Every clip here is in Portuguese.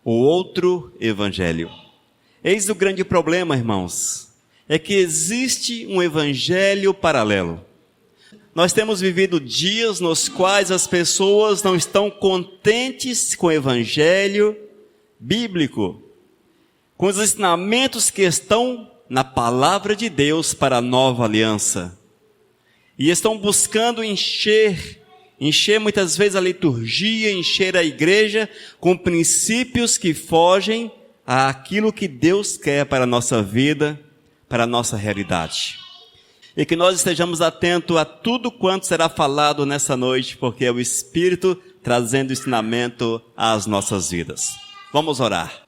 o outro evangelho. Eis o grande problema, irmãos, é que existe um evangelho paralelo. Nós temos vivido dias nos quais as pessoas não estão contentes com o evangelho bíblico, com os ensinamentos que estão na palavra de Deus para a nova aliança. E estão buscando encher muitas vezes a liturgia, encher a igreja com princípios que fogem àquilo que Deus quer para a nossa vida, para a nossa realidade. E que nós estejamos atentos a tudo quanto será falado nessa noite, porque é o Espírito trazendo ensinamento às nossas vidas. Vamos orar.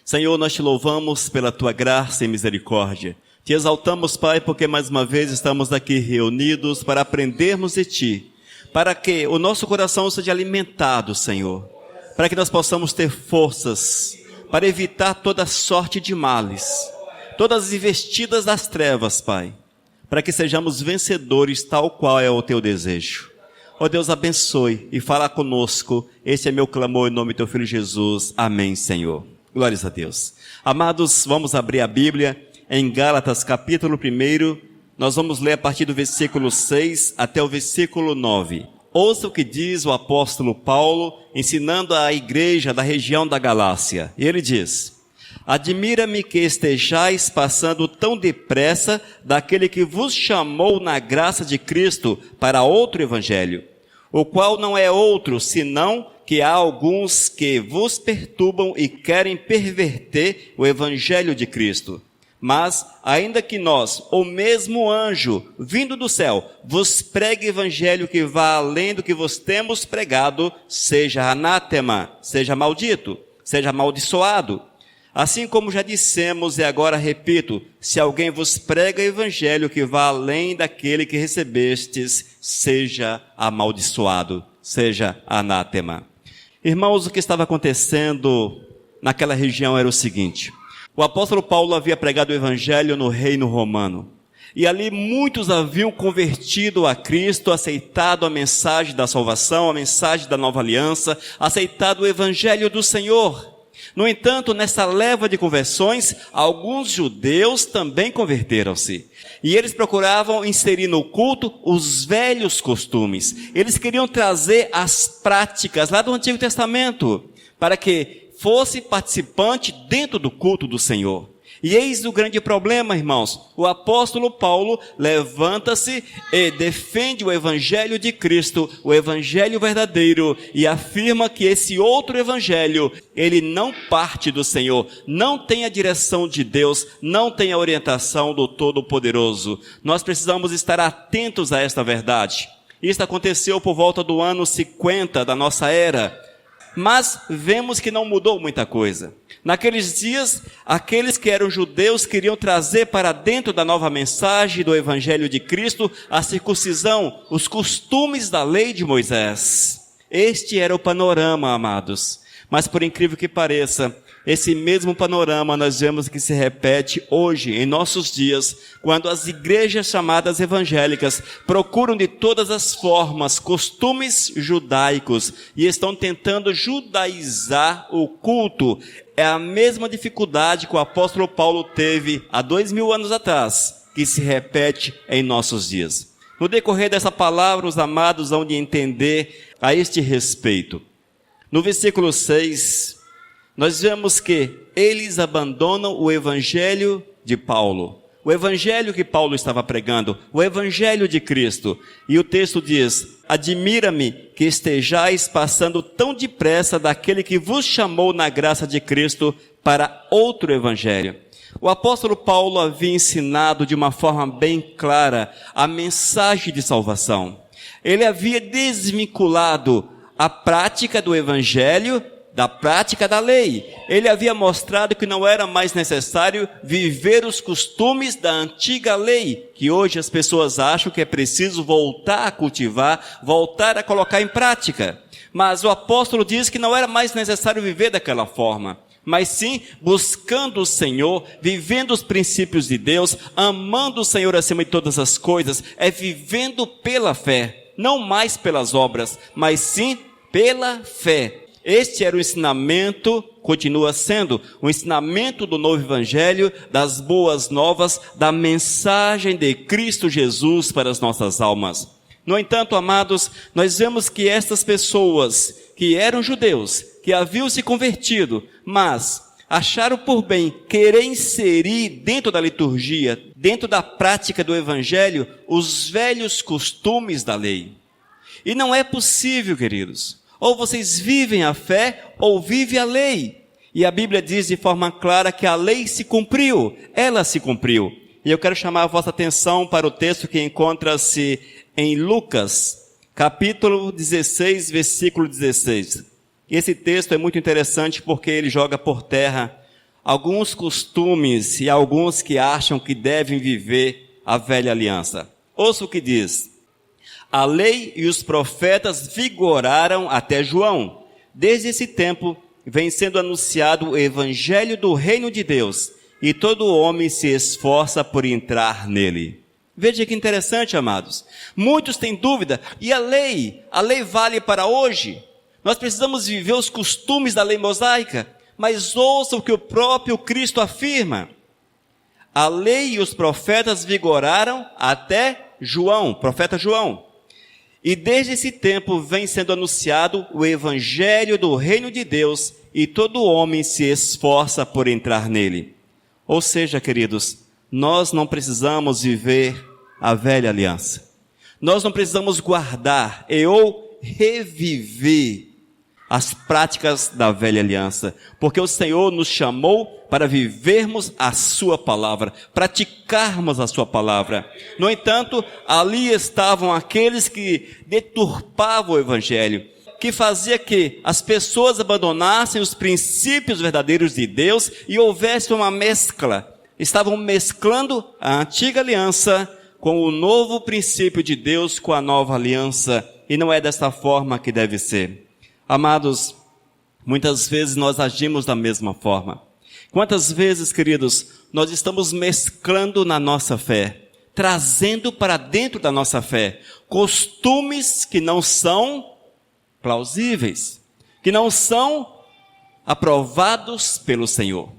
Senhor, nós te louvamos pela tua graça e misericórdia. Te exaltamos, Pai, porque mais uma vez estamos aqui reunidos para aprendermos de ti, para que o nosso coração seja alimentado, Senhor, para que nós possamos ter forças para evitar toda sorte de males, todas as investidas das trevas, Pai, para que sejamos vencedores tal qual é o teu desejo. Ó Deus, abençoe e fala conosco. Esse é meu clamor em nome do teu Filho Jesus. Amém, Senhor. Glórias a Deus. Amados, vamos abrir a Bíblia em Gálatas capítulo 1. Nós vamos ler a partir do versículo 6 até o versículo 9. Ouça o que diz o apóstolo Paulo, ensinando a igreja da região da Galácia. E ele diz: admira-me que estejais passando tão depressa daquele que vos chamou na graça de Cristo para outro evangelho, o qual não é outro, senão que há alguns que vos perturbam e querem perverter o evangelho de Cristo. Mas, ainda que nós, ou mesmo anjo, vindo do céu, vos pregue evangelho que vá além do que vos temos pregado, seja anátema, seja maldito, seja amaldiçoado. Assim como já dissemos e agora repito, se alguém vos prega evangelho que vá além daquele que recebestes, seja amaldiçoado, seja anátema. Irmãos, o que estava acontecendo naquela região era o seguinte: o apóstolo Paulo havia pregado o evangelho no reino romano. E ali muitos haviam convertido a Cristo, aceitado a mensagem da salvação, a mensagem da nova aliança, aceitado o evangelho do Senhor. No entanto, nessa leva de conversões, alguns judeus também converteram-se. E eles procuravam inserir no culto os velhos costumes. Eles queriam trazer as práticas lá do Antigo Testamento, para que fosse participante dentro do culto do Senhor. E eis o grande problema, irmãos. O apóstolo Paulo levanta-se e defende o evangelho de Cristo, o evangelho verdadeiro, e afirma que esse outro evangelho, ele não parte do Senhor, não tem a direção de Deus, não tem a orientação do Todo-Poderoso. Nós precisamos estar atentos a esta verdade. Isso aconteceu por volta do ano 50 da nossa era. Mas vemos que não mudou muita coisa. Naqueles dias, aqueles que eram judeus queriam trazer para dentro da nova mensagem do evangelho de Cristo a circuncisão, os costumes da lei de Moisés. Este era o panorama, amados. Mas por incrível que pareça, esse mesmo panorama nós vemos que se repete hoje, em nossos dias, quando as igrejas chamadas evangélicas procuram de todas as formas costumes judaicos e estão tentando judaizar o culto. É a mesma dificuldade que o apóstolo Paulo teve há 2000 anos atrás, que se repete em nossos dias. No decorrer dessa palavra, os amados hão de entender a este respeito. No versículo 6, nós vemos que eles abandonam o evangelho de Paulo, o evangelho que Paulo estava pregando, o evangelho de Cristo. E o texto diz: admira-me que estejais passando tão depressa daquele que vos chamou na graça de Cristo para outro evangelho. O apóstolo Paulo havia ensinado de uma forma bem clara a mensagem de salvação. Ele havia desvinculado a prática do evangelho da prática da lei. Ele havia mostrado que não era mais necessário viver os costumes da antiga lei, que hoje as pessoas acham que é preciso voltar a cultivar, voltar a colocar em prática. Mas o apóstolo diz que não era mais necessário viver daquela forma, mas sim buscando o Senhor, vivendo os princípios de Deus, amando o Senhor acima de todas as coisas, é vivendo pela fé, não mais pelas obras, mas sim pela fé. Este era o ensinamento, continua sendo, o ensinamento do novo evangelho, das boas novas, da mensagem de Cristo Jesus para as nossas almas. No entanto, amados, nós vemos que estas pessoas que eram judeus, que haviam se convertido, mas acharam por bem querer inserir dentro da liturgia, dentro da prática do evangelho, os velhos costumes da lei. E não é possível, queridos. Ou vocês vivem a fé, ou vivem a lei. E a Bíblia diz de forma clara que a lei se cumpriu, ela se cumpriu. E eu quero chamar a vossa atenção para o texto que encontra-se em Lucas, capítulo 16, versículo 16. Esse texto é muito interessante porque ele joga por terra alguns costumes e alguns que acham que devem viver a velha aliança. Ouça o que diz: a lei e os profetas vigoraram até João. Desde esse tempo vem sendo anunciado o evangelho do reino de Deus, e todo homem se esforça por entrar nele. Veja que interessante, amados. Muitos têm dúvida, e a lei vale para hoje? Nós precisamos viver os costumes da lei mosaica, mas ouça o que o próprio Cristo afirma. A lei e os profetas vigoraram até João, profeta João. E desde esse tempo vem sendo anunciado o evangelho do reino de Deus, e todo homem se esforça por entrar nele. Ou seja, queridos, nós não precisamos viver a velha aliança. Nós não precisamos guardar ou reviver as práticas da velha aliança, porque o Senhor nos chamou para vivermos a sua palavra, praticarmos a sua palavra. No entanto, ali estavam aqueles que deturpavam o evangelho, que fazia que as pessoas abandonassem os princípios verdadeiros de Deus e houvesse uma mescla. Estavam mesclando a antiga aliança com o novo princípio de Deus, com a nova aliança, e não é dessa forma que deve ser. Amados, muitas vezes nós agimos da mesma forma. Quantas vezes, queridos, nós estamos mesclando na nossa fé, trazendo para dentro da nossa fé costumes que não são plausíveis, que não são aprovados pelo Senhor,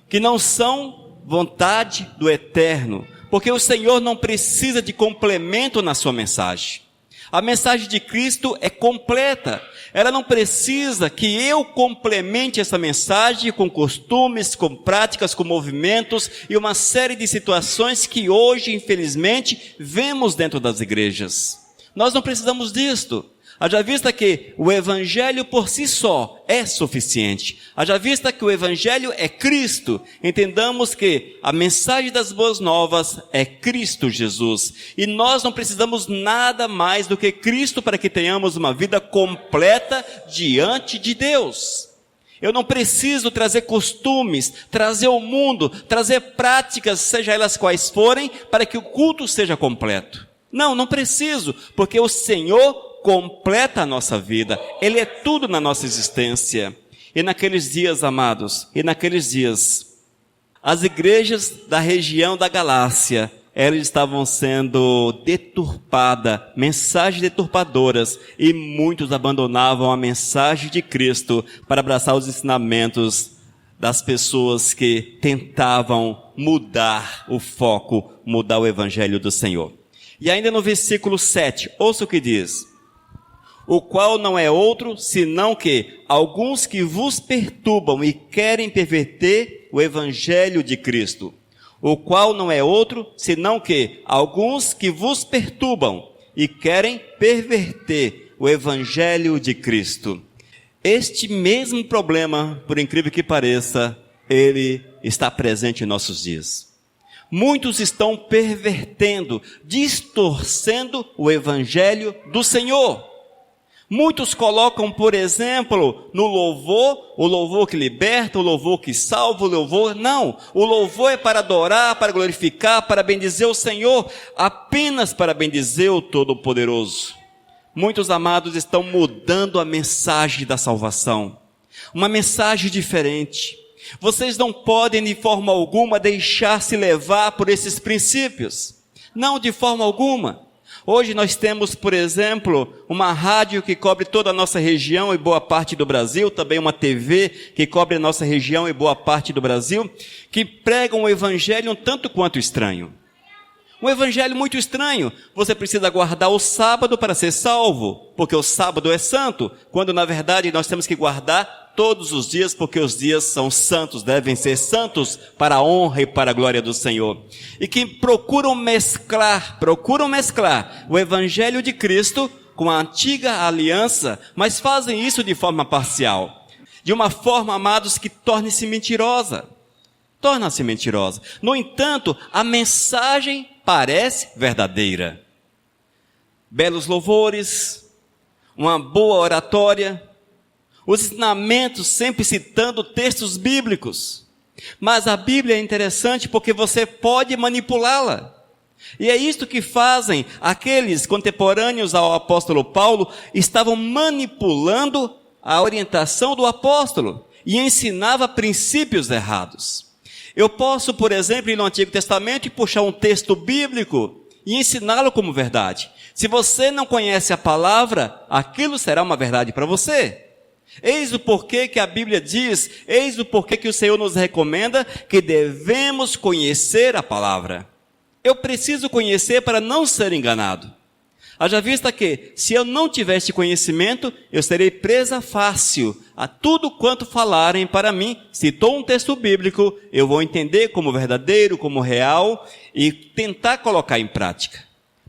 que não são vontade do Eterno, porque o Senhor não precisa de complemento na sua mensagem. A mensagem de Cristo é completa. Ela não precisa que eu complemente essa mensagem com costumes, com práticas, com movimentos e uma série de situações que hoje, infelizmente, vemos dentro das igrejas. Nós não precisamos disto. Haja vista que o evangelho por si só é suficiente. Haja vista que o evangelho é Cristo. Entendamos que a mensagem das boas novas é Cristo Jesus. E nós não precisamos nada mais do que Cristo para que tenhamos uma vida completa diante de Deus. Eu não preciso trazer costumes, trazer o mundo, trazer práticas, seja elas quais forem, para que o culto seja completo. Não preciso, porque o Senhor completa a nossa vida, Ele é tudo na nossa existência. E naqueles dias, amados, as igrejas da região da Galácia, elas estavam sendo deturpadas, mensagens deturpadoras, e muitos abandonavam a mensagem de Cristo para abraçar os ensinamentos das pessoas que tentavam mudar o foco, mudar o evangelho do Senhor. E ainda no versículo 7, ouça o que diz: o qual não é outro, senão que alguns que vos perturbam e querem perverter o evangelho de Cristo. O qual não é outro, senão que alguns que vos perturbam e querem perverter o evangelho de Cristo. Este mesmo problema, por incrível que pareça, ele está presente em nossos dias. Muitos estão pervertendo, distorcendo o evangelho do Senhor. Muitos colocam, por exemplo, no louvor, o louvor que liberta, o louvor que salva, o louvor... Não, o louvor é para adorar, para glorificar, para bendizer o Senhor, apenas para bendizer o Todo-Poderoso. Muitos amados estão mudando a mensagem da salvação. Uma mensagem diferente. Vocês não podem de forma alguma deixar-se levar por esses princípios. Não, de forma alguma. Hoje nós temos, por exemplo, uma rádio que cobre toda a nossa região e boa parte do Brasil, também uma TV que cobre a nossa região e boa parte do Brasil, que pregam um evangelho um tanto quanto estranho. Um evangelho muito estranho. Você precisa guardar o sábado para ser salvo, porque o sábado é santo, quando na verdade nós temos que guardar todos os dias, porque os dias são santos, devem ser santos para a honra e para a glória do Senhor. E que procuram mesclar o evangelho de Cristo com a antiga aliança, mas fazem isso de forma parcial. De uma forma, amados, que torna-se mentirosa. No entanto, a mensagem parece verdadeira. Belos louvores, uma boa oratória, os ensinamentos sempre citando textos bíblicos. Mas a Bíblia é interessante porque você pode manipulá-la. E é isto que fazem aqueles contemporâneos ao apóstolo Paulo, estavam manipulando a orientação do apóstolo e ensinava princípios errados. Eu posso, por exemplo, ir no Antigo Testamento e puxar um texto bíblico e ensiná-lo como verdade. Se você não conhece a palavra, aquilo será uma verdade para você. Eis o porquê que a Bíblia diz, eis o porquê que o Senhor nos recomenda que devemos conhecer a palavra. Eu preciso conhecer para não ser enganado. Haja vista que, se eu não tivesse conhecimento, eu serei presa fácil a tudo quanto falarem para mim. Citou um texto bíblico, eu vou entender como verdadeiro, como real e tentar colocar em prática.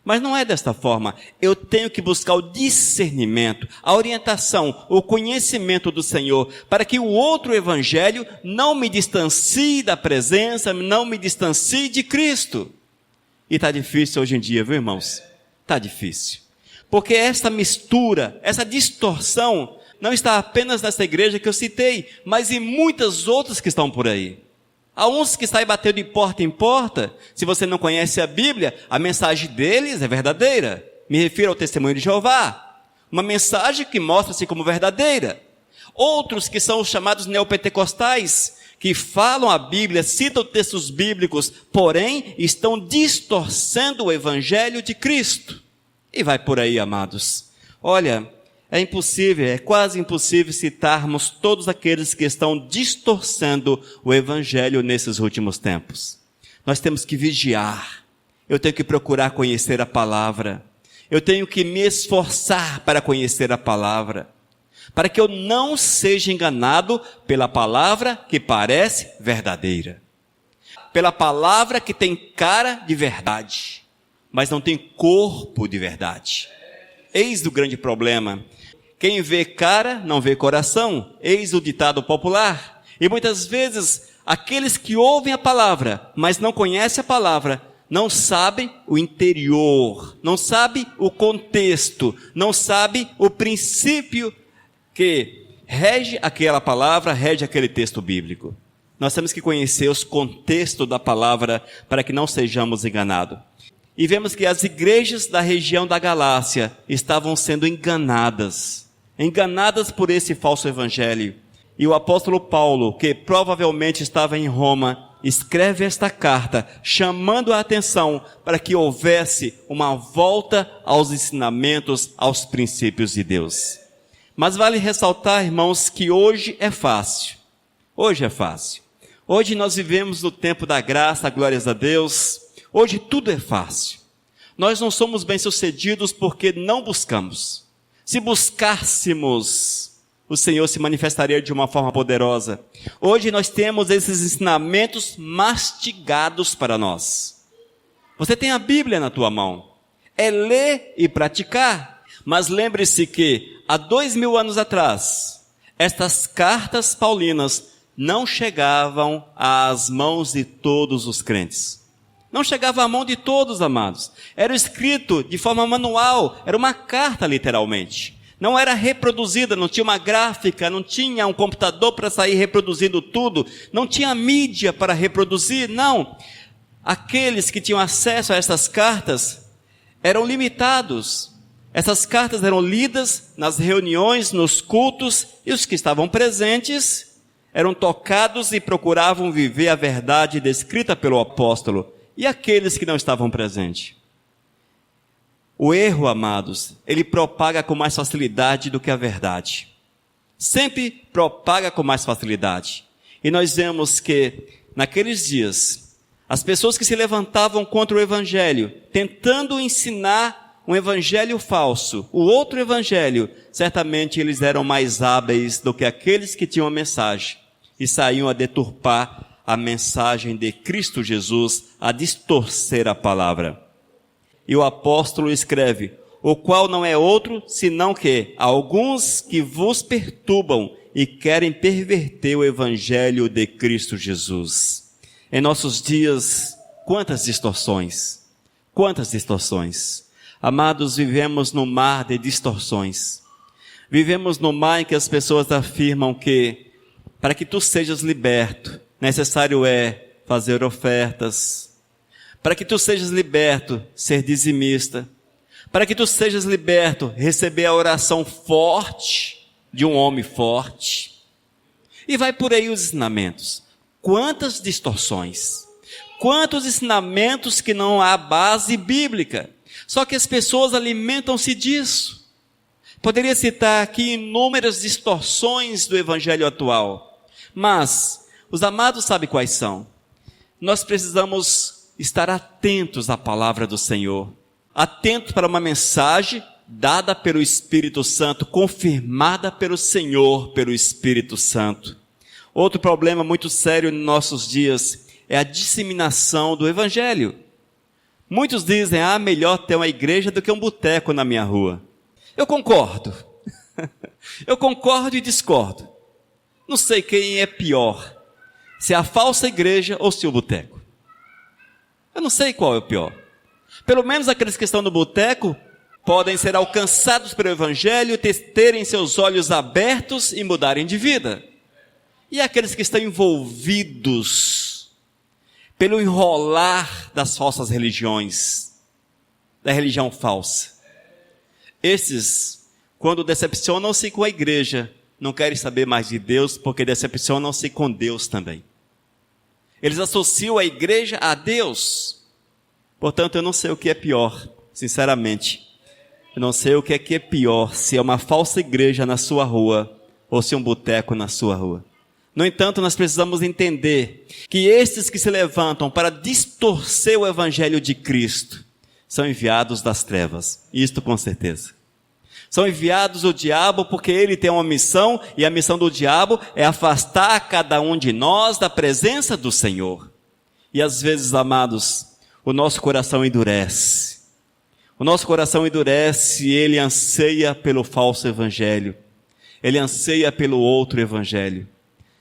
Mas não é desta forma. Eu tenho que buscar o discernimento, a orientação, o conhecimento do Senhor, para que o outro evangelho não me distancie da presença, não me distancie de Cristo. E está difícil hoje em dia, viu, irmãos? Está difícil. Porque essa mistura, essa distorção, não está apenas nessa igreja que eu citei, mas em muitas outras que estão por aí. Há uns que saem batendo de porta em porta. Se você não conhece a Bíblia, a mensagem deles é verdadeira. Me refiro ao testemunho de Jeová. Uma mensagem que mostra-se como verdadeira. Outros que são os chamados neopentecostais, que falam a Bíblia, citam textos bíblicos, porém estão distorcendo o evangelho de Cristo. E vai por aí, amados. Olha, é quase impossível citarmos todos aqueles que estão distorcendo o evangelho nesses últimos tempos. Nós temos que vigiar. Eu tenho que procurar conhecer a palavra. Eu tenho que me esforçar para conhecer a palavra, para que eu não seja enganado pela palavra que parece verdadeira, pela palavra que tem cara de verdade, mas não tem corpo de verdade. Eis o grande problema. Quem vê cara, não vê coração. Eis o ditado popular. E muitas vezes, aqueles que ouvem a palavra, mas não conhecem a palavra, não sabem o interior, não sabem o contexto, não sabem o princípio que rege aquela palavra, rege aquele texto bíblico. Nós temos que conhecer os contextos da palavra para que não sejamos enganados. E vemos que as igrejas da região da Galácia estavam sendo enganadas por esse falso evangelho. E o apóstolo Paulo, que provavelmente estava em Roma, escreve esta carta, chamando a atenção para que houvesse uma volta aos ensinamentos, aos princípios de Deus. Mas vale ressaltar, irmãos, que hoje é fácil. Hoje nós vivemos no tempo da graça, glórias a Deus. Hoje tudo é fácil. Nós não somos bem-sucedidos porque não buscamos. Se buscássemos, o Senhor se manifestaria de uma forma poderosa. Hoje nós temos esses ensinamentos mastigados para nós. Você tem a Bíblia na tua mão. É ler e praticar. Mas lembre-se que, há 2000 anos atrás, estas cartas paulinas não chegavam às mãos de todos os crentes. Não chegava à mão de todos, amados. Era escrito de forma manual, era uma carta literalmente. Não era reproduzida, não tinha uma gráfica, não tinha um computador para sair reproduzindo tudo, não tinha mídia para reproduzir, não. Aqueles que tinham acesso a essas cartas eram limitados. Essas cartas eram lidas nas reuniões, nos cultos, e os que estavam presentes eram tocados e procuravam viver a verdade descrita pelo apóstolo. E aqueles que não estavam presentes? O erro, amados, ele propaga com mais facilidade do que a verdade. Sempre propaga com mais facilidade. E nós vemos que, naqueles dias, as pessoas que se levantavam contra o evangelho, tentando ensinar um evangelho falso, o outro evangelho, certamente eles eram mais hábeis do que aqueles que tinham a mensagem e saíam a deturpar a mensagem de Cristo Jesus, a distorcer a palavra. E o apóstolo escreve: o qual não é outro, senão que alguns que vos perturbam e querem perverter o evangelho de Cristo Jesus. Em nossos dias, quantas distorções! Quantas distorções! Amados, vivemos no mar de distorções. Vivemos no mar em que as pessoas afirmam que, para que tu sejas liberto, necessário é fazer ofertas. Para que tu sejas liberto, ser dizimista. Para que tu sejas liberto, receber a oração forte de um homem forte. E vai por aí os ensinamentos. Quantas distorções. Quantos ensinamentos que não há base bíblica. Só que as pessoas alimentam-se disso. Poderia citar aqui inúmeras distorções do evangelho atual. Mas os amados sabem quais são. Nós precisamos estar atentos à palavra do Senhor. Atentos para uma mensagem dada pelo Espírito Santo, confirmada pelo Senhor, pelo Espírito Santo. Outro problema muito sério nos nossos dias é a disseminação do evangelho. Muitos dizem: melhor ter uma igreja do que um boteco na minha rua. Eu concordo. Eu concordo e discordo. Não sei quem é pior, se é a falsa igreja ou se o boteco. Eu não sei qual é o pior. Pelo menos aqueles que estão no boteco podem ser alcançados pelo evangelho, terem seus olhos abertos e mudarem de vida. E aqueles que estão envolvidos pelo enrolar das falsas religiões, da religião falsa. Esses, quando decepcionam-se com a igreja, não querem saber mais de Deus, porque decepcionam-se com Deus também. Eles associam a igreja a Deus. Portanto, eu não sei o que é pior, sinceramente. Eu não sei o que é pior, se é uma falsa igreja na sua rua, ou se é um boteco na sua rua. No entanto, nós precisamos entender que estes que se levantam para distorcer o evangelho de Cristo, são enviados das trevas. Isto com certeza. São enviados do diabo porque ele tem uma missão, e a missão do diabo é afastar cada um de nós da presença do Senhor. E às vezes, amados, o nosso coração endurece. O nosso coração endurece e ele anseia pelo falso evangelho. Ele anseia pelo outro evangelho.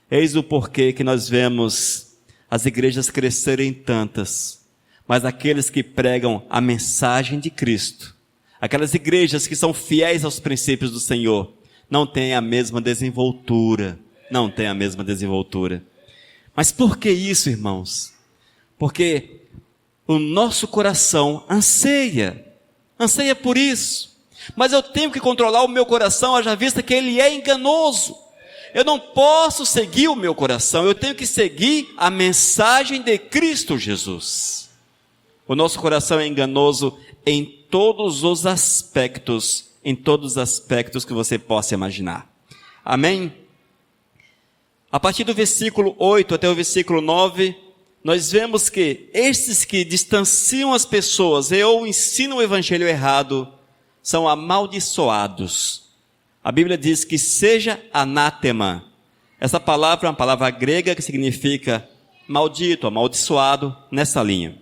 Eis o porquê que nós vemos as igrejas crescerem tantas, mas aqueles que pregam a mensagem de Cristo, aquelas igrejas que são fiéis aos princípios do Senhor, não têm a mesma desenvoltura, não têm a mesma desenvoltura. Mas por que isso, irmãos? Porque o nosso coração anseia por isso, mas eu tenho que controlar o meu coração, haja vista que ele é enganoso. Eu não posso seguir o meu coração, eu tenho que seguir a mensagem de Cristo Jesus. O nosso coração é enganoso em todos os aspectos que você possa imaginar. Amém? A partir do versículo 8 até o versículo 9, nós vemos que estes que distanciam as pessoas ou ensinam o evangelho errado, são amaldiçoados. A Bíblia diz que seja anátema. Essa palavra é uma palavra grega que significa maldito, amaldiçoado, nessa linha.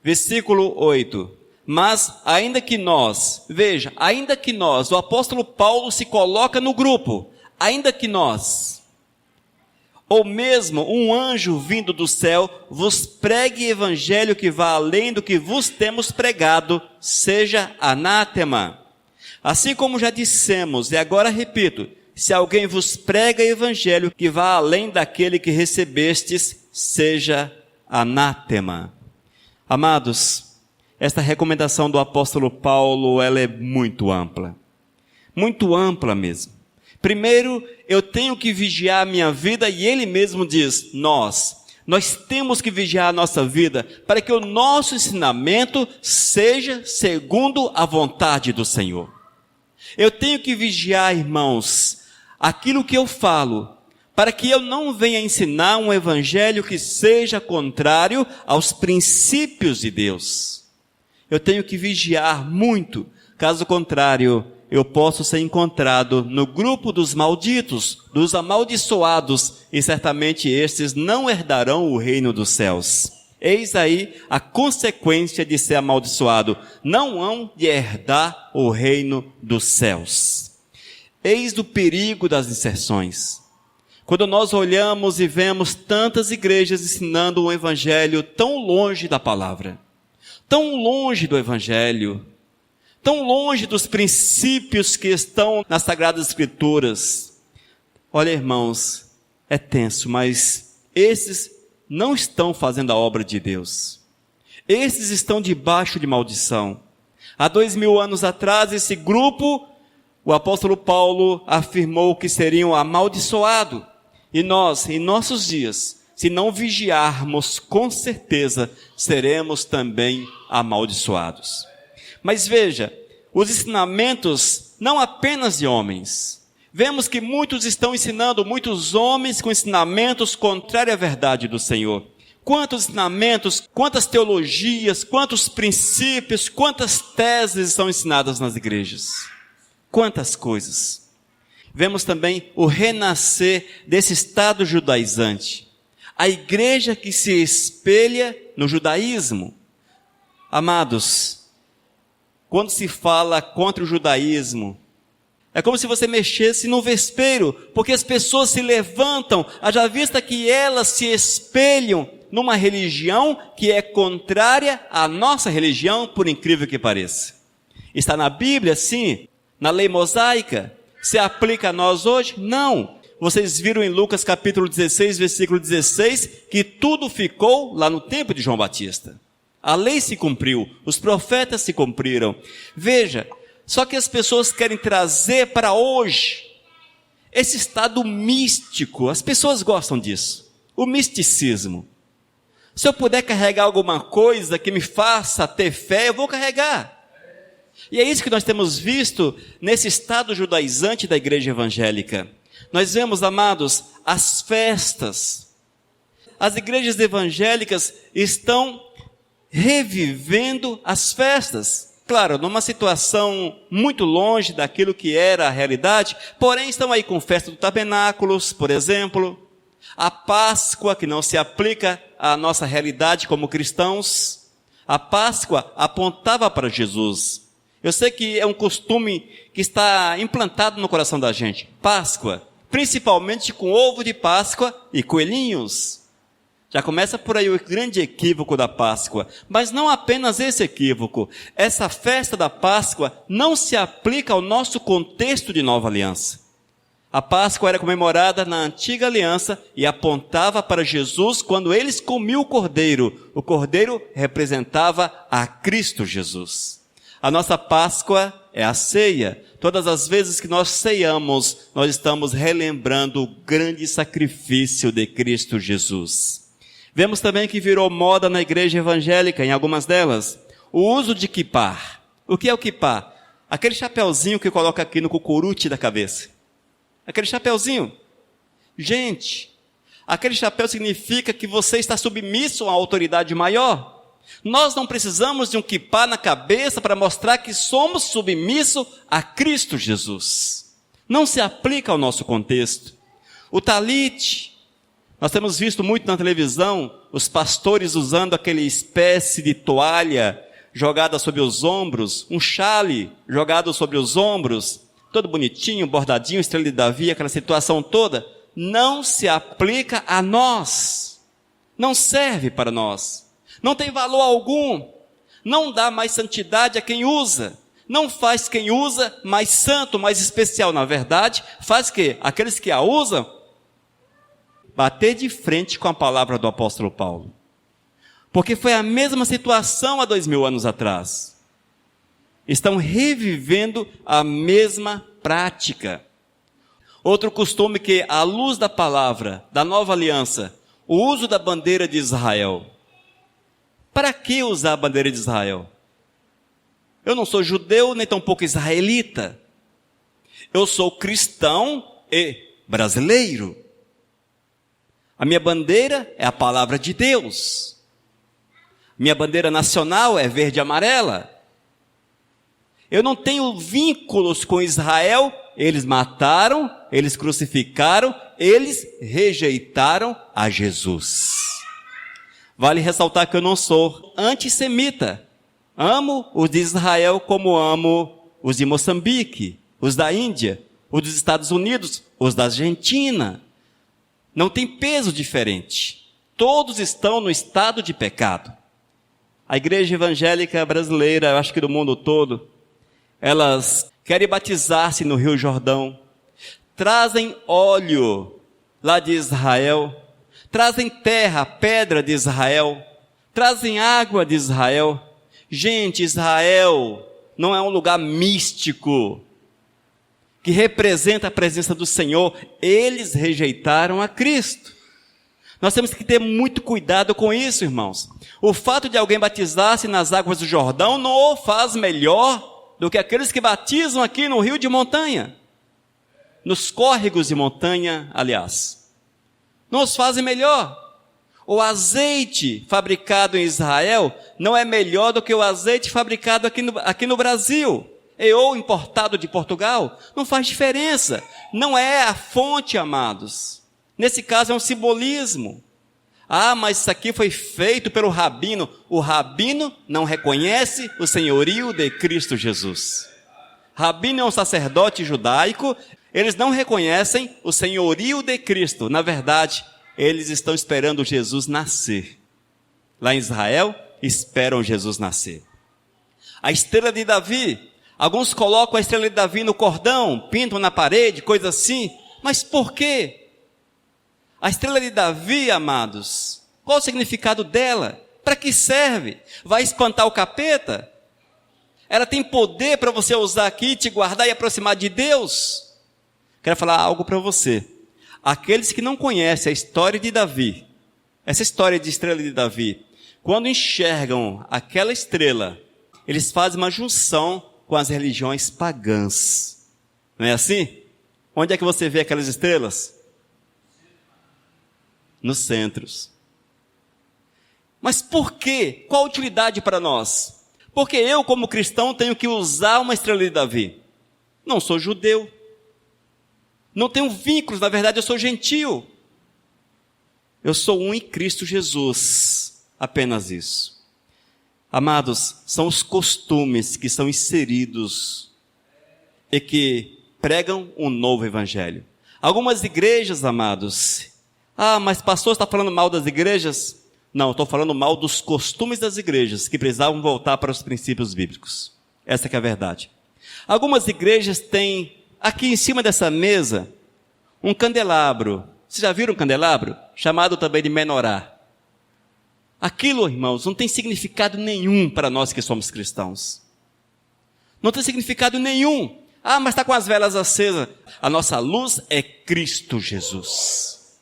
Versículo 8. Mas ainda que nós, veja, ainda que nós, o apóstolo Paulo se coloca no grupo, ainda que nós, ou mesmo um anjo vindo do céu, vos pregue evangelho que vá além do que vos temos pregado, seja anátema. Assim como já dissemos, e agora repito, se alguém vos prega evangelho que vá além daquele que recebestes, seja anátema. Amados, esta recomendação do apóstolo Paulo, ela é muito ampla mesmo. Primeiro, eu tenho que vigiar a minha vida, e ele mesmo diz, nós, Nós temos que vigiar a nossa vida para que o nosso ensinamento seja segundo a vontade do Senhor. Eu tenho que vigiar, irmãos, aquilo que eu falo, para que eu não venha ensinar um evangelho que seja contrário aos princípios de Deus. Eu tenho que vigiar muito, caso contrário, eu posso ser encontrado no grupo dos malditos, dos amaldiçoados, e certamente estes não herdarão o reino dos céus. Eis aí a consequência de ser amaldiçoado: não hão de herdar o reino dos céus. Eis o perigo das inserções. Quando nós olhamos e vemos tantas igrejas ensinando um evangelho tão longe da palavra, tão longe do evangelho, tão longe dos princípios que estão nas Sagradas Escrituras. Olha, irmãos, é tenso, mas esses não estão fazendo a obra de Deus. Esses estão debaixo de maldição. Há 2000 anos atrás, esse grupo, o apóstolo Paulo afirmou que seriam amaldiçoados. E nós, em nossos dias, se não vigiarmos, com certeza seremos também amaldiçoados. Mas veja, os ensinamentos não apenas de homens. Vemos que muitos estão ensinando, muitos homens com ensinamentos contrários à verdade do Senhor. Quantos ensinamentos, quantas teologias, quantos princípios, quantas teses são ensinadas nas igrejas. Quantas coisas. Vemos também o renascer desse estado judaizante. A igreja que se espelha no judaísmo. Amados, quando se fala contra o judaísmo, é como se você mexesse no vespeiro, porque as pessoas se levantam, haja vista que elas se espelham numa religião que é contrária à nossa religião, por incrível que pareça. Está na Bíblia, sim, na lei mosaica. Se aplica a nós hoje? Não. Vocês viram em Lucas capítulo 16, versículo 16, que tudo ficou lá no tempo de João Batista. A lei se cumpriu, os profetas se cumpriram. Veja, só que as pessoas querem trazer para hoje esse estado místico. As pessoas gostam disso, o misticismo. Se eu puder carregar alguma coisa que me faça ter fé, eu vou carregar. E é isso que nós temos visto nesse estado judaizante da igreja evangélica. Nós vemos, amados, as festas. As igrejas evangélicas estão revivendo as festas. Claro, numa situação muito longe daquilo que era a realidade, porém estão aí com festa do tabernáculos, por exemplo, a Páscoa, que não se aplica à nossa realidade como cristãos. A Páscoa apontava para Jesus. Eu sei que é um costume que está implantado no coração da gente. Páscoa, principalmente com ovo de Páscoa e coelhinhos. Já começa por aí o grande equívoco da Páscoa. Mas não apenas esse equívoco. Essa festa da Páscoa não se aplica ao nosso contexto de nova aliança. A Páscoa era comemorada na antiga aliança e apontava para Jesus quando eles comiam o cordeiro. O cordeiro representava a Cristo Jesus. A nossa Páscoa é a ceia. Todas as vezes que nós ceiamos, nós estamos relembrando o grande sacrifício de Cristo Jesus. Vemos também que virou moda na igreja evangélica, em algumas delas, o uso de quipá. O que é o quipá? Aquele chapeuzinho que coloca aqui no cucurute da cabeça. Aquele chapeuzinho. Gente, aquele chapéu significa que você está submisso a uma autoridade maior. Nós não precisamos de um quipá na cabeça para mostrar que somos submissos a Cristo Jesus. Não se aplica ao nosso contexto. O talite. Nós temos visto muito na televisão os pastores usando aquela espécie de toalha jogada sobre os ombros, um chale jogado sobre os ombros, todo bonitinho, bordadinho, estrela de Davi, aquela situação toda. Não se aplica a nós. Não serve para nós. Não tem valor algum. Não dá mais santidade a quem usa. Não faz quem usa mais santo, mais especial. Na verdade, faz que aqueles que a usam bater de frente com a palavra do apóstolo Paulo. Porque foi a mesma situação há 2000 anos atrás. Estão revivendo a mesma prática. Outro costume que, à luz da palavra, da nova aliança, o uso da bandeira de Israel. Para que usar a bandeira de Israel? Eu não sou judeu, nem tampouco israelita. Eu sou cristão e brasileiro. A minha bandeira é a palavra de Deus. Minha bandeira nacional é verde e amarela. Eu não tenho vínculos com Israel. Eles mataram, eles crucificaram, eles rejeitaram a Jesus. Vale ressaltar que eu não sou antissemita. Amo os de Israel como amo os de Moçambique, os da Índia, os dos Estados Unidos, os da Argentina. Não tem peso diferente. Todos estão no estado de pecado. A igreja evangélica brasileira, eu acho que do mundo todo, elas querem batizar-se no Rio Jordão, trazem óleo lá de Israel, trazem terra, pedra de Israel, trazem água de Israel. Gente, Israel não é um lugar místico que representa a presença do Senhor. Eles rejeitaram a Cristo. Nós temos que ter muito cuidado com isso, irmãos. O fato de alguém batizar-se nas águas do Jordão não o faz melhor do que aqueles que batizam aqui no rio de montanha, nos córregos de montanha, aliás. Não os fazem melhor. O azeite fabricado em Israel não é melhor do que o azeite fabricado aqui no Brasil, ou importado de Portugal. Não faz diferença. Não é a fonte, amados. Nesse caso é um simbolismo. Ah, mas isso aqui foi feito pelo rabino. O rabino não reconhece o senhorio de Cristo Jesus. Rabino é um sacerdote judaico. Eles não reconhecem o senhorio de Cristo. Na verdade, eles estão esperando Jesus nascer. Lá em Israel, esperam Jesus nascer. A estrela de Davi. Alguns colocam a estrela de Davi no cordão, pintam na parede, coisa assim. Mas por quê? A estrela de Davi, amados, qual o significado dela? Para que serve? Vai espantar o capeta? Ela tem poder para você usar aqui, te guardar e aproximar de Deus? Quero falar algo para você. Aqueles que não conhecem a história de Davi, essa história de estrela de Davi, quando enxergam aquela estrela, eles fazem uma junção com as religiões pagãs. Não é assim? Onde é que você vê aquelas estrelas? Nos centros. Mas por quê? Qual a utilidade para nós? Porque eu, como cristão, tenho que usar uma estrela de Davi. Não sou judeu. Não tenho vínculos, na verdade eu sou gentio. Eu sou um em Cristo Jesus. Apenas isso. Amados, são os costumes que são inseridos e que pregam um novo evangelho. Algumas igrejas, amados, mas pastor está falando mal das igrejas? Não, estou falando mal dos costumes das igrejas, que precisavam voltar para os princípios bíblicos. Essa que é a verdade. Algumas igrejas têm, aqui em cima dessa mesa, um candelabro. Vocês já viram um candelabro? Chamado também de menorá. Aquilo, irmãos, não tem significado nenhum para nós que somos cristãos. Não tem significado nenhum. Mas está com as velas acesas. A nossa luz é Cristo Jesus.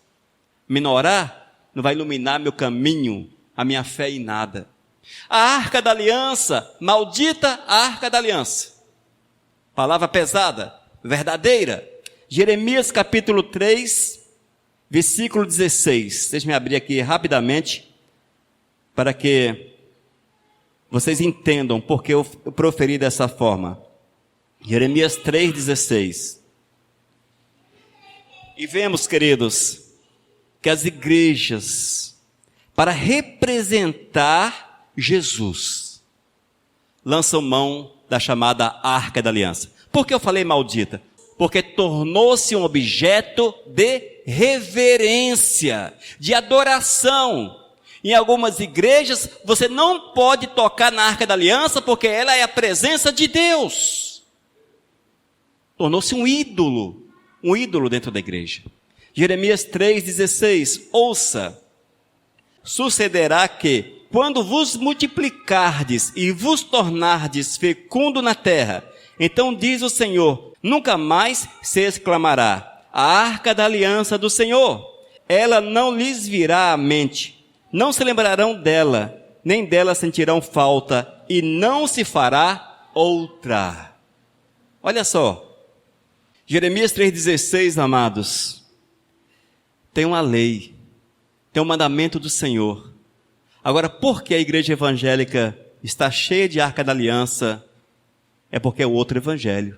Menorá não vai iluminar meu caminho, a minha fé em nada. A arca da aliança, maldita a arca da aliança. Palavra pesada, verdadeira. Jeremias capítulo 3, versículo 16. Deixa-me abrir aqui rapidamente, para que vocês entendam porque eu proferi dessa forma. Jeremias 3,16. E vemos, queridos, que as igrejas, para representar Jesus, lançam mão da chamada Arca da Aliança. Por que eu falei maldita? Porque tornou-se um objeto de reverência, de adoração. Em algumas igrejas, você não pode tocar na Arca da Aliança, porque ela é a presença de Deus. Tornou-se um ídolo dentro da igreja. Jeremias 3,16, ouça, sucederá que, quando vos multiplicardes e vos tornardes fecundo na terra, então diz o Senhor, nunca mais se exclamará, a arca da aliança do Senhor, ela não lhes virá à mente, não se lembrarão dela, nem dela sentirão falta, e não se fará outra. Olha só, Jeremias 3,16, amados, tem uma lei, tem um mandamento do Senhor. Agora, por que a igreja evangélica está cheia de Arca da Aliança? É porque é o outro evangelho.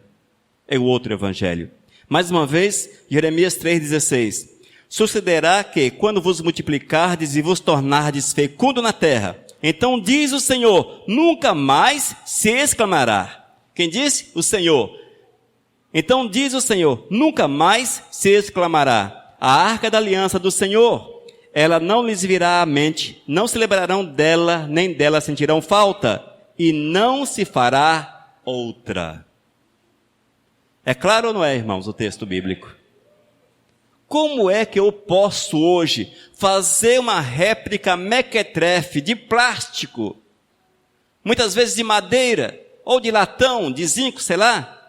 É o outro evangelho. Mais uma vez, Jeremias 3,16. Sucederá que, quando vos multiplicardes e vos tornardes fecundo na terra, então diz o Senhor, nunca mais se exclamará. Quem disse? O Senhor. Então diz o Senhor, nunca mais se exclamará. A arca da aliança do Senhor, ela não lhes virá à mente, não se lembrarão dela, nem dela sentirão falta, e não se fará outra. É claro ou não é, irmãos, o texto bíblico? Como é que eu posso hoje fazer uma réplica mequetrefe de plástico, muitas vezes de madeira, ou de latão, de zinco, sei lá,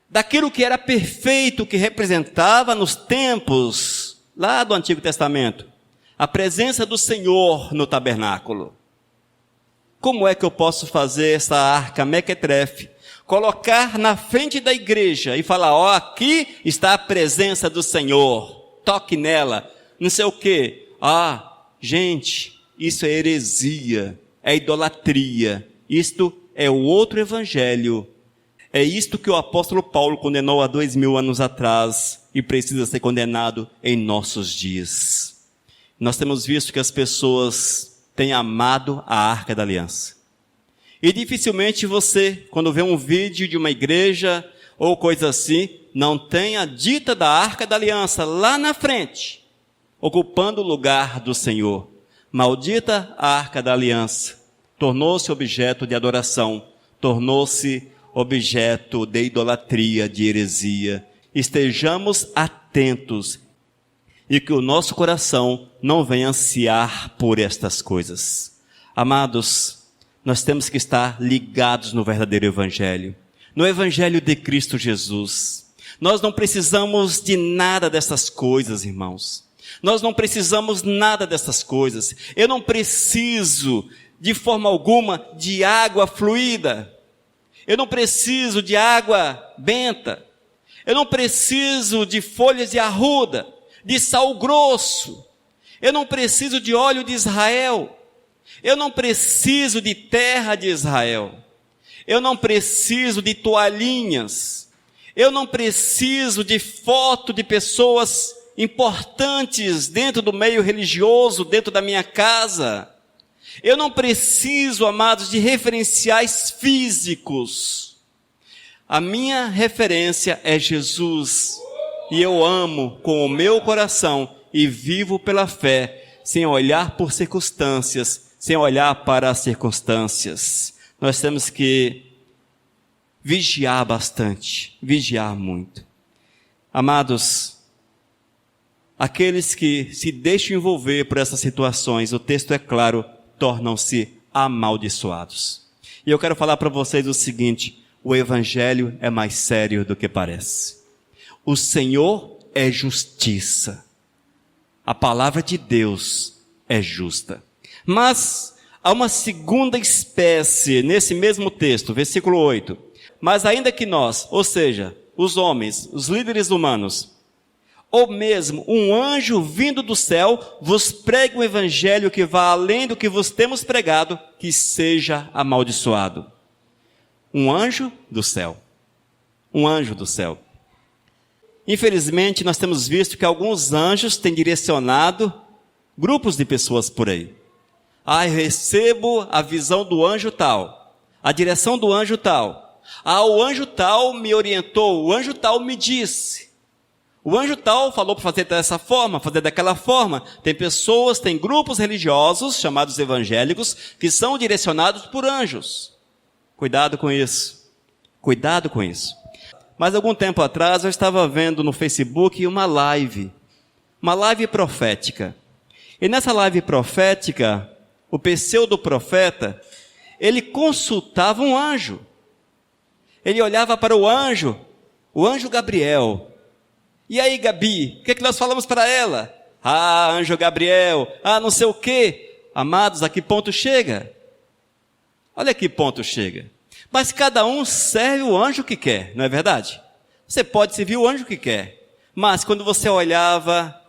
daquilo que era perfeito, que representava nos tempos lá do Antigo Testamento, a presença do Senhor no tabernáculo? Como é que eu posso fazer essa arca mequetrefe, colocar na frente da igreja e falar, ó, aqui está a presença do Senhor, toque nela, não sei o quê. Ah, gente, isso é heresia, é idolatria, isto é o outro evangelho. É isto que o apóstolo Paulo condenou há 2000 anos atrás e precisa ser condenado em nossos dias. Nós temos visto que as pessoas têm amado a Arca da Aliança. E dificilmente você, quando vê um vídeo de uma igreja ou coisa assim, não tem a dita da Arca da Aliança lá na frente, ocupando o lugar do Senhor. Maldita a Arca da Aliança, tornou-se objeto de adoração, tornou-se objeto de idolatria, de heresia. Estejamos atentos e que o nosso coração não venha ansiar por estas coisas. Amados, nós temos que estar ligados no verdadeiro evangelho, no evangelho de Cristo Jesus. Nós não precisamos de nada dessas coisas, irmãos. Nós não precisamos nada dessas coisas. Eu não preciso, de forma alguma, de água fluida. Eu não preciso de água benta. Eu não preciso de folhas de arruda, de sal grosso. Eu não preciso de óleo de Israel. Eu não preciso de terra de Israel. Eu não preciso de toalhinhas. Eu não preciso de foto de pessoas importantes dentro do meio religioso, dentro da minha casa. Eu não preciso, amados, de referenciais físicos. A minha referência é Jesus. E eu amo com o meu coração e vivo pela fé, sem olhar por circunstâncias, sem olhar para as circunstâncias. Nós temos que vigiar bastante, vigiar muito. Amados, aqueles que se deixam envolver por essas situações, o texto é claro, tornam-se amaldiçoados. E eu quero falar para vocês o seguinte, o evangelho é mais sério do que parece. O Senhor é justiça. A palavra de Deus é justa. Mas há uma segunda espécie nesse mesmo texto, versículo 8. Mas ainda que nós, ou seja, os homens, os líderes humanos, ou mesmo um anjo vindo do céu, vos pregue um evangelho que vá além do que vos temos pregado, que seja amaldiçoado. Um anjo do céu. Um anjo do céu. Infelizmente, nós temos visto que alguns anjos têm direcionado grupos de pessoas por aí. Ah, eu recebo a visão do anjo tal, a direção do anjo tal. Ah, o anjo tal me orientou, o anjo tal me disse. O anjo tal falou para fazer dessa forma, fazer daquela forma. Tem pessoas, tem grupos religiosos, chamados evangélicos, que são direcionados por anjos. Cuidado com isso. Cuidado com isso. Mas algum tempo atrás eu estava vendo no Facebook uma live profética. E nessa live profética, o pseudo-profeta, ele consultava um anjo. Ele olhava para o anjo Gabriel. E aí, Gabi, o que é que nós falamos para ela? Ah, anjo Gabriel, ah, não sei o quê. Amados, a que ponto chega? Olha a que ponto chega. Mas cada um serve o anjo que quer, não é verdade? Você pode servir o anjo que quer. Mas quando você olhava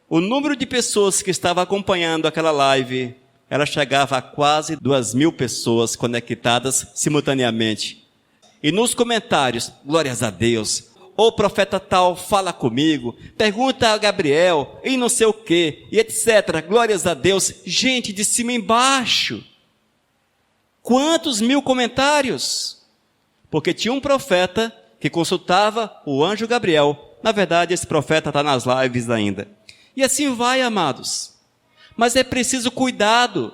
o número de pessoas que estavam acompanhando aquela live, ela chegava a quase 2.000 pessoas conectadas simultaneamente. E nos comentários, glórias a Deus, o profeta tal fala comigo, pergunta a Gabriel, e não sei o quê, e etc. Glórias a Deus, gente de cima embaixo. Quantos mil comentários? Porque tinha um profeta que consultava o anjo Gabriel. Na verdade, esse profeta está nas lives ainda. E assim vai, amados. Mas é preciso cuidado.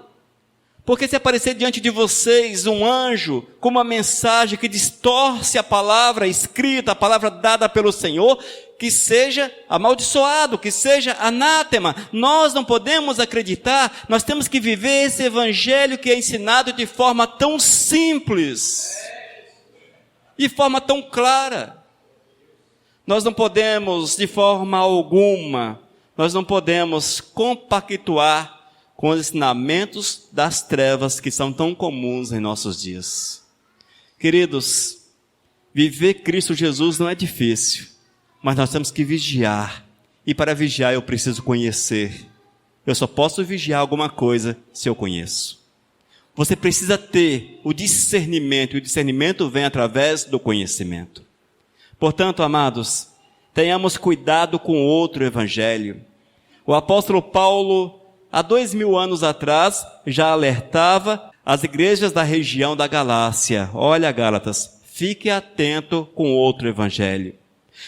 Porque se aparecer diante de vocês um anjo com uma mensagem que distorce a palavra escrita, a palavra dada pelo Senhor, que seja amaldiçoado, que seja anátema. Nós não podemos acreditar, nós temos que viver esse evangelho que é ensinado de forma tão simples, de forma tão clara. Nós não podemos, de forma alguma, nós não podemos compactuar com os ensinamentos das trevas que são tão comuns em nossos dias. Queridos, viver Cristo Jesus não é difícil, mas nós temos que vigiar. E para vigiar eu preciso conhecer. Eu só posso vigiar alguma coisa se eu conheço. Você precisa ter o discernimento, e o discernimento vem através do conhecimento. Portanto, amados, tenhamos cuidado com outro evangelho. O apóstolo Paulo, há 2.000 anos atrás, já alertava as igrejas da região da Galácia. Olha, Gálatas, fique atento com outro evangelho.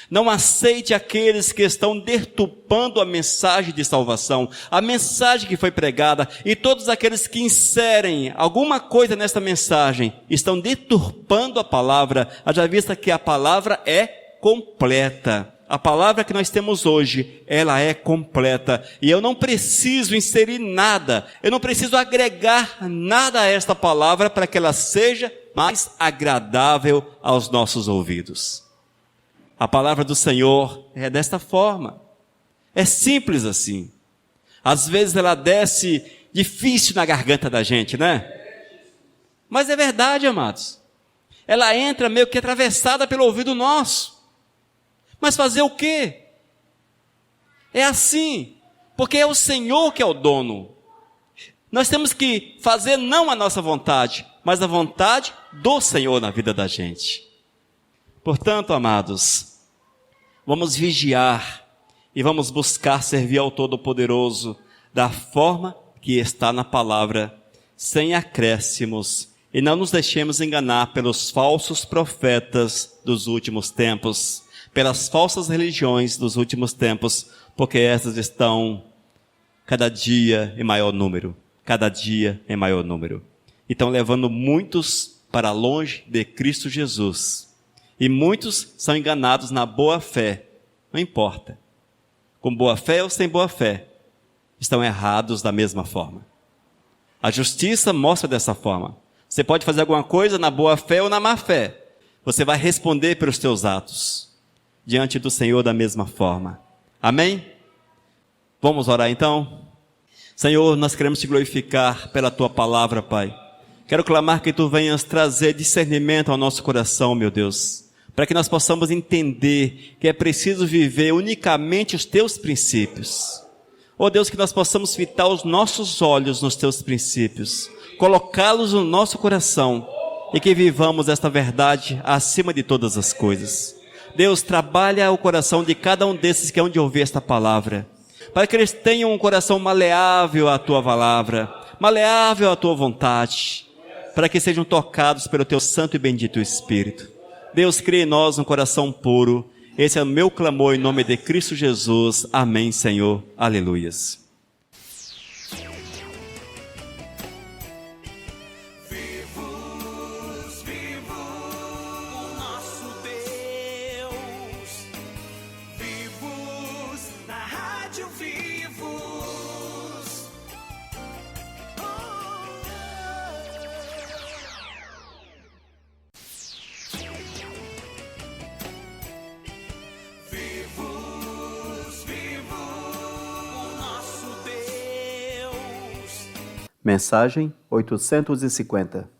Não aceite aqueles que estão deturpando a mensagem de salvação, a mensagem que foi pregada, e todos aqueles que inserem alguma coisa nessa mensagem, estão deturpando a palavra, haja vista que a palavra é completa. A palavra que nós temos hoje, ela é completa. E eu não preciso inserir nada, eu não preciso agregar nada a esta palavra para que ela seja mais agradável aos nossos ouvidos. A palavra do Senhor é desta forma. É simples assim. Às vezes ela desce difícil na garganta da gente, né? Mas é verdade, amados. Ela entra meio que atravessada pelo ouvido nosso. Mas fazer o quê? É assim, porque é o Senhor que é o dono. Nós temos que fazer não a nossa vontade, mas a vontade do Senhor na vida da gente. Portanto, amados, vamos vigiar e vamos buscar servir ao Todo-Poderoso da forma que está na palavra, sem acréscimos, e não nos deixemos enganar pelos falsos profetas dos últimos tempos, pelas falsas religiões dos últimos tempos, porque essas estão cada dia em maior número, cada dia em maior número. E estão levando muitos para longe de Cristo Jesus. E muitos são enganados na boa fé, não importa. Com boa fé ou sem boa fé, estão errados da mesma forma. A justiça mostra dessa forma. Você pode fazer alguma coisa na boa fé ou na má fé. Você vai responder pelos teus atos diante do Senhor da mesma forma. Amém? Vamos orar então? Senhor, nós queremos te glorificar pela tua palavra, Pai. Quero clamar que tu venhas trazer discernimento ao nosso coração, meu Deus, para que nós possamos entender que é preciso viver unicamente os teus princípios. Oh Deus, que nós possamos fitar os nossos olhos nos teus princípios, colocá-los no nosso coração e que vivamos esta verdade acima de todas as coisas. Deus, trabalha o coração de cada um desses que hão de ouvir esta palavra, para que eles tenham um coração maleável à tua palavra, maleável à tua vontade, para que sejam tocados pelo teu santo e bendito Espírito. Deus, cria em nós um coração puro. Esse é o meu clamor em nome de Cristo Jesus. Amém, Senhor. Aleluias. Mensagem 850.